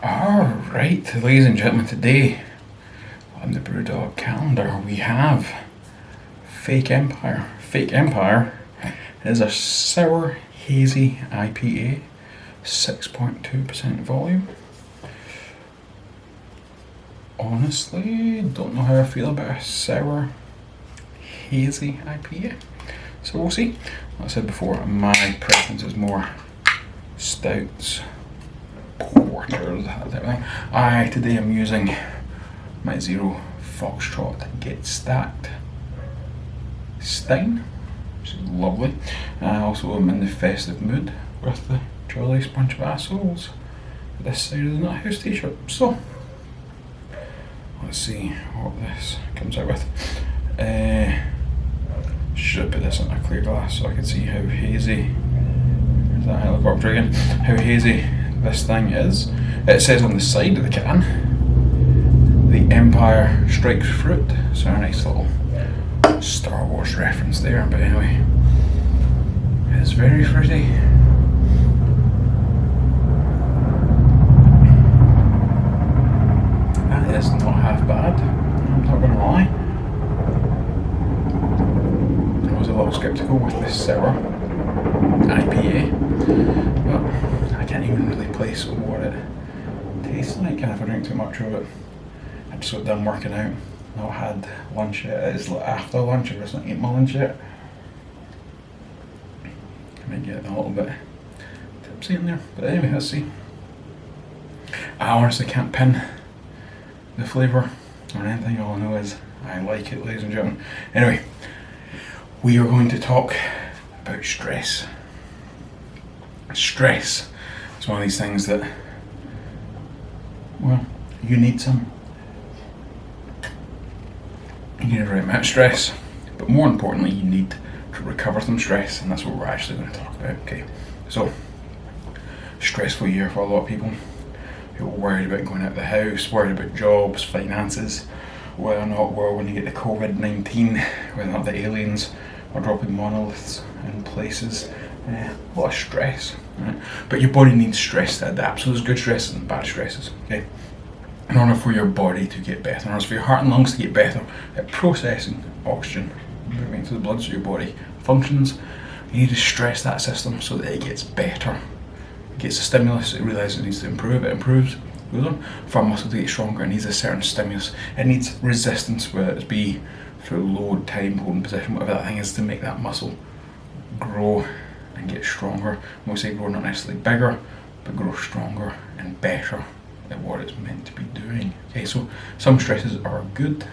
Alright, ladies and gentlemen, today on the Brewdog calendar we have Fake Empire. Fake Empire is a sour, hazy IPA, 6.2% volume. Honestly, don't know how I feel about a sour, hazy IPA. So we'll see. Like I said before, my preference is more stouts, porters, that type of thing. Today I'm using my Zero Foxtrot Get Stacked Stein, which is lovely. I also am in the festive mood with the Jolly's Bunch of Assholes, this side of the Nut House t-shirt. So, let's see what this comes out with. Should put this in a clear glass so I can see how hazy, there's that helicopter again, how hazy this thing is. It says on the side of the can, the Empire Strikes Fruit, so a nice little Star Wars reference there, but anyway, it's very fruity. That is not half bad, I'm not going to lie. I was a little sceptical with this sour IPA, but I can't even really place what it tastes like, and if I drink too much of it, I just got done working out, not had lunch yet. It is after lunch, I've just not eaten my lunch yet. I might get a little bit tipsy in there, but anyway, let's see. I honestly can't pin the flavour or anything, all I know is I like it, ladies and gentlemen. Anyway, we are going to talk about stress. Stress is one of these things that, well, you need some. You need the right amount of stress, but more importantly, you need to recover from stress, and that's what we're actually going to talk about. Okay, so stressful year for a lot of people. People worried about going out of the house, worried about jobs, finances, whether or not we're going to get the COVID-19, whether or not the aliens are dropping monoliths in places. A lot of stress, right? But your body needs stress to adapt. So there's good stresses and bad stresses. Okay, in order for your body to get better, in order for your heart and lungs to get better at processing oxygen, moving to the blood so your body functions, you need to stress that system so that it gets better. It gets a stimulus, it realises it needs to improve, it improves, goes on. For a muscle to get stronger, it needs a certain stimulus. It needs resistance, whether it be through load, time, holding position, whatever that thing is, to make that muscle grow and get stronger. When we say grow, not necessarily bigger, but grow stronger and better at what it's meant to be doing. Okay, so some stresses are good.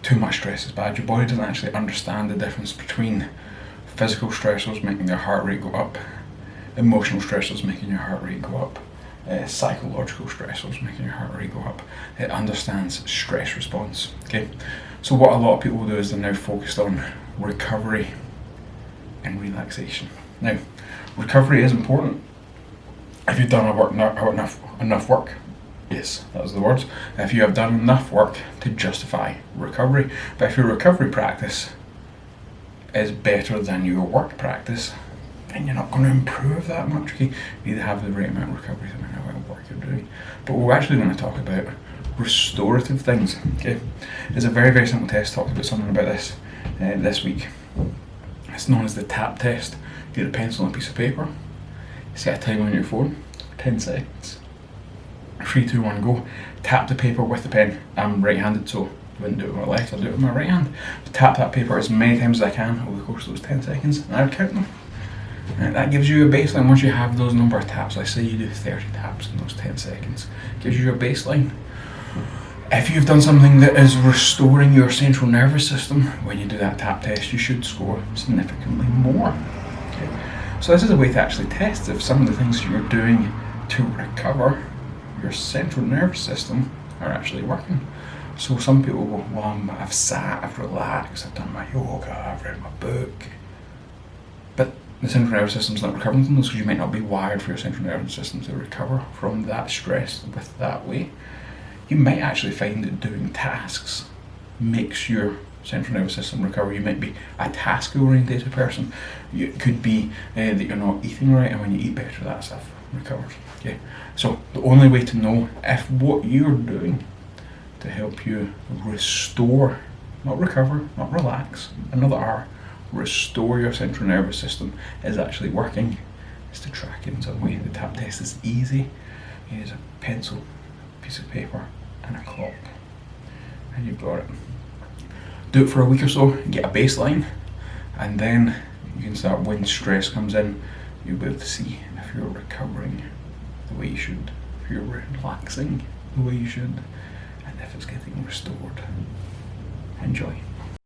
Too much stress is bad. Your body doesn't actually understand the difference between physical stressors making your heart rate go up, emotional stressors making your heart rate go up, psychological stressors making your heart rate go up. It understands stress response. Okay, so what a lot of people will do is they're now focused on recovery and relaxation. Now, recovery is important. If you've done enough work, yes, that was the words. If you have done enough work to justify recovery, but if your recovery practice is better than your work practice, then you're not going to improve that much. Okay, you need to have the right amount of recovery to know what work you're doing. But we're actually going to talk about restorative things. Okay, there's a very, very simple test. Talked about something about this this week. It's known as the TAP test. You get a pencil and a piece of paper. Set a time on your phone, 10 seconds. 3, 2, 1, go. Tap the paper with the pen. I'm right-handed, so I wouldn't do it with my left, I'll do it with my right hand. Tap that paper as many times as I can over the course of those 10 seconds, and I would count them. And that gives you a baseline. Once you have those number of taps, let's say you do 30 taps in those 10 seconds, gives you a baseline. If you've done something that is restoring your central nervous system, when you do that tap test, you should score significantly more. Okay. So this is a way to actually test if some of the things you're doing to recover your central nervous system are actually working. So some people go, well, I've sat, I've relaxed, I've done my yoga, I've read my book. But the central nervous system's not recovering from those, because you might not be wired for your central nervous system to recover from that stress with that way. You might actually find that doing tasks makes your central nervous system recover. You might be a task orientated person. It could be that you're not eating right, and when you eat better, that stuff recovers. Okay, so the only way to know if what you're doing to help you restore, not recover, not relax, another R, restore your central nervous system is actually working is to track it in some way. The tap test is easy. You use a pencil, a piece of paper, and a clock, and you've got it. Do it for a week or so, get a baseline, and then you can start, when stress comes in, you'll be able to see if you're recovering the way you should, if you're relaxing the way you should, and if it's getting restored. Enjoy.